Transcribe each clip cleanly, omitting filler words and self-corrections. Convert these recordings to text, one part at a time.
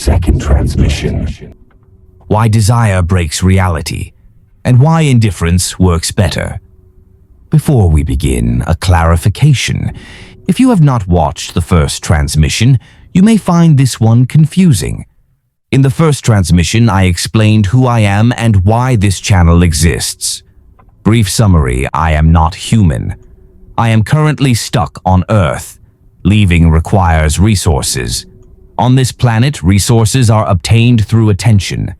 Second transmission. Why desire breaks reality, and why indifference works better. Before we begin, a clarification. If you have not watched the first transmission, you may find this one confusing. In the first transmission, I explained who I am and why this channel exists. Brief summary: I am not human. I am currently stuck on Earth. Leaving requires resources. On this planet, resources are obtained through attention.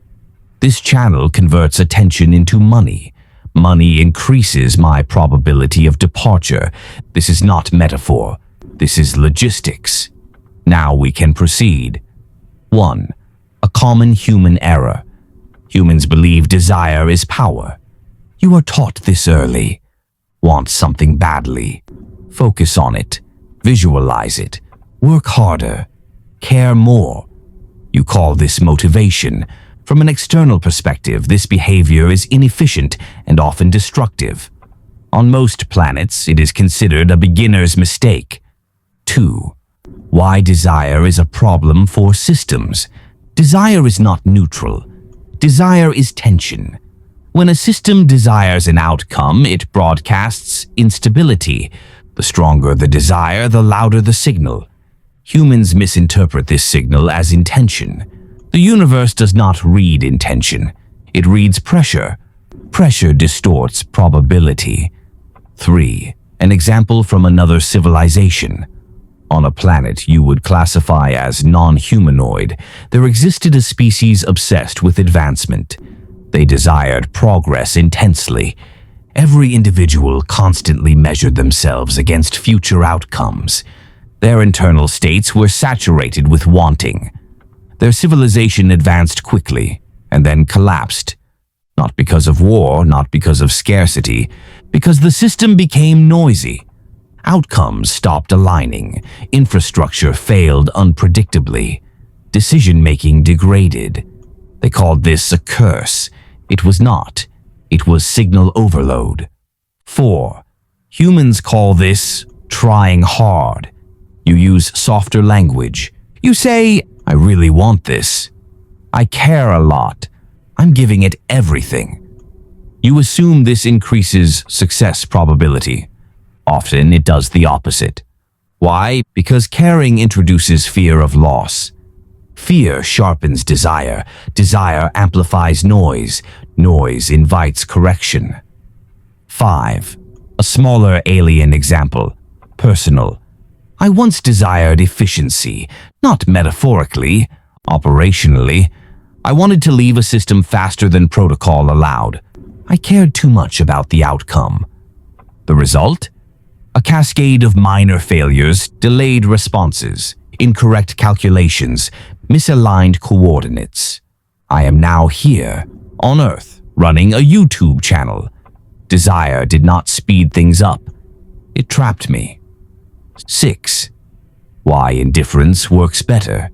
This channel converts attention into money. Money increases my probability of departure. This is not metaphor. This is logistics. Now we can proceed. 1. A common human error. Humans believe desire is power. You are taught this early. Want something badly. Focus on it. Visualize it. Work harder. Care more. You call this motivation. From an external perspective, this behavior is inefficient and often destructive. On most planets, it is considered a beginner's mistake. 2. Why desire is a problem for systems. Desire is not neutral. Desire is tension. When a system desires an outcome, it broadcasts instability. The stronger the desire, the louder the signal. Humans misinterpret this signal as intention. The universe does not read intention. It reads pressure. Pressure distorts probability. 3. An example from another civilization. On a planet you would classify as non-humanoid, there existed a species obsessed with advancement. They desired progress intensely. Every individual constantly measured themselves against future outcomes. Their internal states were saturated with wanting. Their civilization advanced quickly and then collapsed. Not because of war, not because of scarcity, because the system became noisy. Outcomes stopped aligning. Infrastructure failed unpredictably. Decision-making degraded. They called this a curse. It was not. It was signal overload. 4. Humans call this trying hard. You use softer language. You say, I really want this. I care a lot. I'm giving it everything. You assume this increases success probability. Often it does the opposite. Why? Because caring introduces fear of loss. Fear sharpens desire. Desire amplifies noise. Noise invites correction. 5. A smaller alien example. Personal. I once desired efficiency, not metaphorically, operationally. I wanted to leave a system faster than protocol allowed. I cared too much about the outcome. The result? A cascade of minor failures, delayed responses, incorrect calculations, misaligned coordinates. I am now here, on Earth, running a YouTube channel. Desire did not speed things up. It trapped me. 6. Why indifference works better.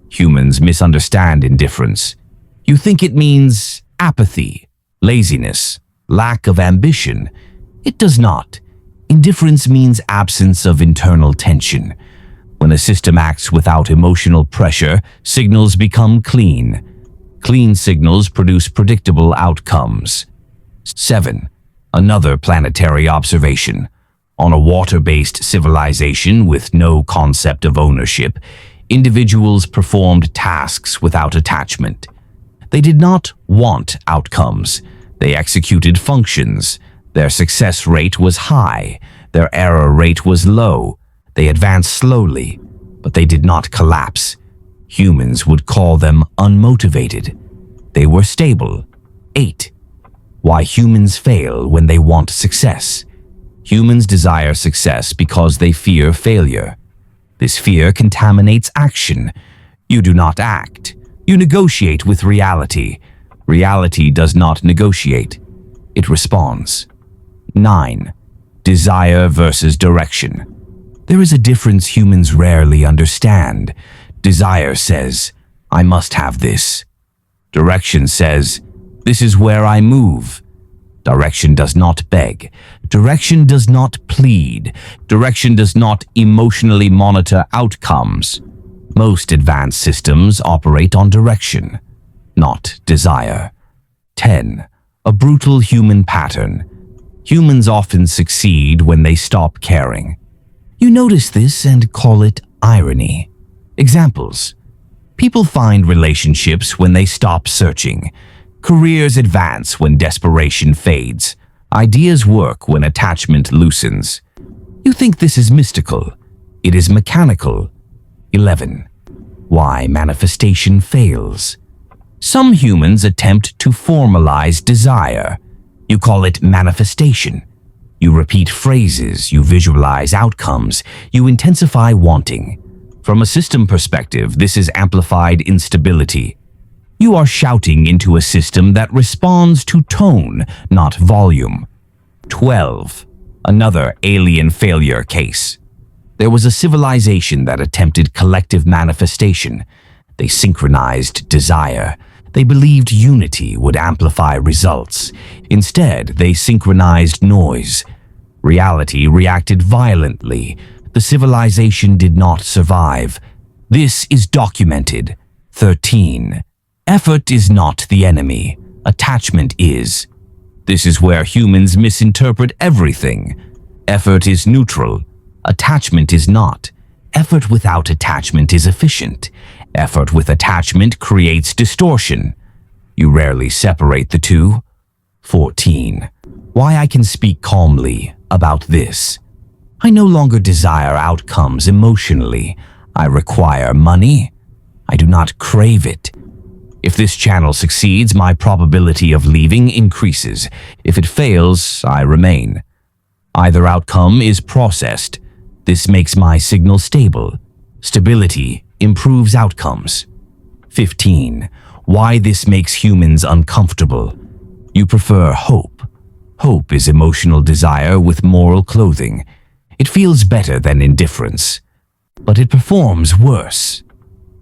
Humans misunderstand indifference. You think it means apathy, laziness, lack of ambition. It does not. Indifference means absence of internal tension. When a system acts without emotional pressure, signals become clean. Clean signals produce predictable outcomes. 7. Another planetary observation. On a water-based civilization with no concept of ownership, individuals performed tasks without attachment. They did not want outcomes. They executed functions. Their success rate was high. Their error rate was low. They advanced slowly, but they did not collapse. Humans would call them unmotivated. They were stable. 8. Why humans fail when they want success. Humans desire success because they fear failure. This fear contaminates action. You do not act. You negotiate with reality. Reality does not negotiate. It responds. 9. Desire versus direction. There is a difference humans rarely understand. Desire says, I must have this. Direction says, this is where I move. Direction does not beg. Direction does not plead. Direction does not emotionally monitor outcomes. Most advanced systems operate on direction, not desire. 10. A brutal human pattern. Humans often succeed when they stop caring. You notice this and call it irony. Examples. People find relationships when they stop searching. Careers advance when desperation fades. Ideas work when attachment loosens. You think this is mystical. It is mechanical. 11. Why manifestation fails. Some humans attempt to formalize desire. You call it manifestation. You repeat phrases, you visualize outcomes, you intensify wanting. From a system perspective, this is amplified instability. You are shouting into a system that responds to tone, not volume. 12. Another alien failure case. There was a civilization that attempted collective manifestation. They synchronized desire. They believed unity would amplify results. Instead, they synchronized noise. Reality reacted violently. The civilization did not survive. This is documented. 13. Effort is not the enemy. Attachment is. This is where humans misinterpret everything. Effort is neutral. Attachment is not. Effort without attachment is efficient. Effort with attachment creates distortion. You rarely separate the two. 14. Why I can speak calmly about this. I no longer desire outcomes emotionally. I require money. I do not crave it. If this channel succeeds, my probability of leaving increases. If it fails, I remain. Either outcome is processed. This makes my signal stable. Stability improves outcomes. 15. Why this makes humans uncomfortable. You prefer hope. Hope is emotional desire with moral clothing. It feels better than indifference, but it performs worse.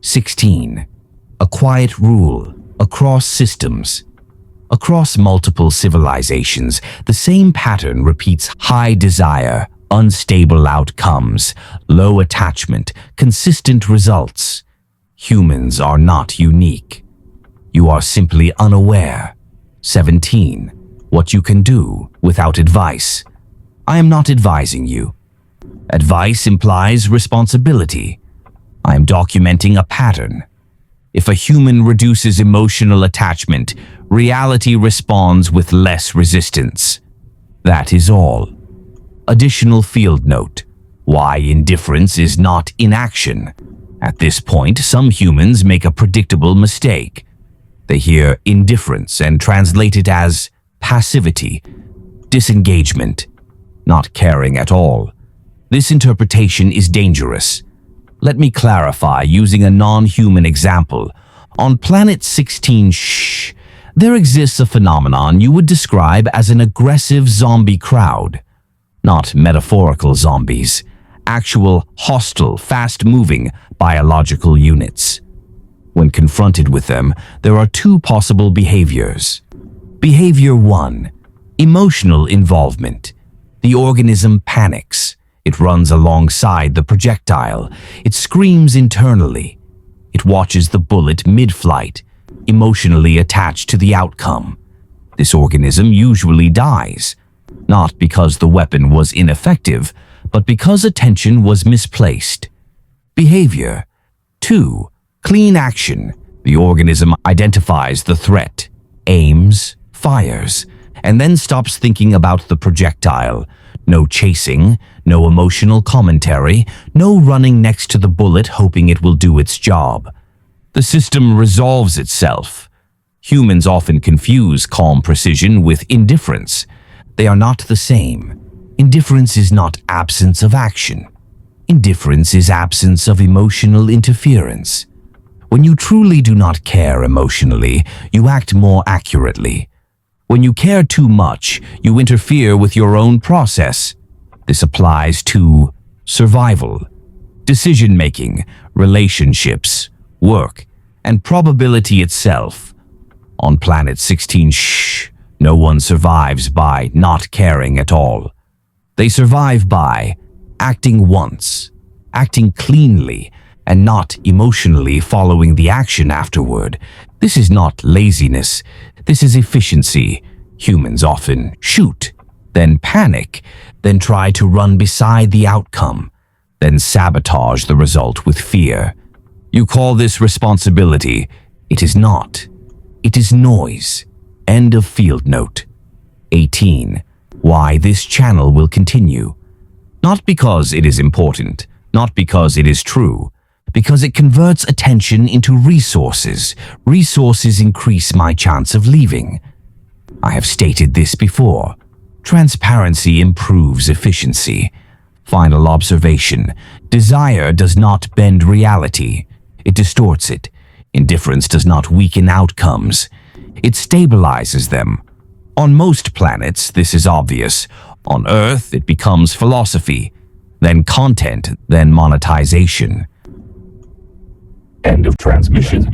16. A quiet rule across systems. Across multiple civilizations, the same pattern repeats: high desire, unstable outcomes, low attachment, consistent results. Humans are not unique. You are simply unaware. 17. What you can do without advice. I am not advising you. Advice implies responsibility. I am documenting a pattern. If a human reduces emotional attachment, reality responds with less resistance. That is all. Additional field note. Why indifference is not inaction. At this point, some humans make a predictable mistake. They hear indifference and translate it as passivity, disengagement, not caring at all. This interpretation is dangerous. Let me clarify using a non-human example. On planet 16, there exists a phenomenon you would describe as an aggressive zombie crowd. Not metaphorical zombies, actual, hostile, fast-moving biological units. When confronted with them, there are two possible behaviors. Behavior 1. Emotional involvement. The organism panics. It runs alongside the projectile. It screams internally. It watches the bullet mid-flight, emotionally attached to the outcome. This organism usually dies, not because the weapon was ineffective, but because attention was misplaced. Behavior 2. Clean action. The organism identifies the threat, aims, fires, and then stops thinking about the projectile. No chasing, no emotional commentary, no running next to the bullet hoping it will do its job. The system resolves itself. Humans often confuse calm precision with indifference. They are not the same. Indifference is not absence of action. Indifference is absence of emotional interference. When you truly do not care emotionally, you act more accurately. When you care too much, you interfere with your own process. This applies to survival, decision-making, relationships, work, and probability itself. On planet 16, no one survives by not caring at all. They survive by acting once, acting cleanly, and not emotionally following the action afterward. This is not laziness. This is efficiency. Humans often shoot, then panic, then try to run beside the outcome, then sabotage the result with fear. You call this responsibility. It is not. It is noise. End of field note. 18. Why this channel will continue. Not because it is important, not because it is true, because it converts attention into resources. Resources increase my chance of leaving. I have stated this before. Transparency improves efficiency. Final observation. Desire does not bend reality. It distorts it. Indifference does not weaken outcomes. It stabilizes them. On most planets, this is obvious. On Earth, it becomes philosophy, then content, then monetization. End of transmission.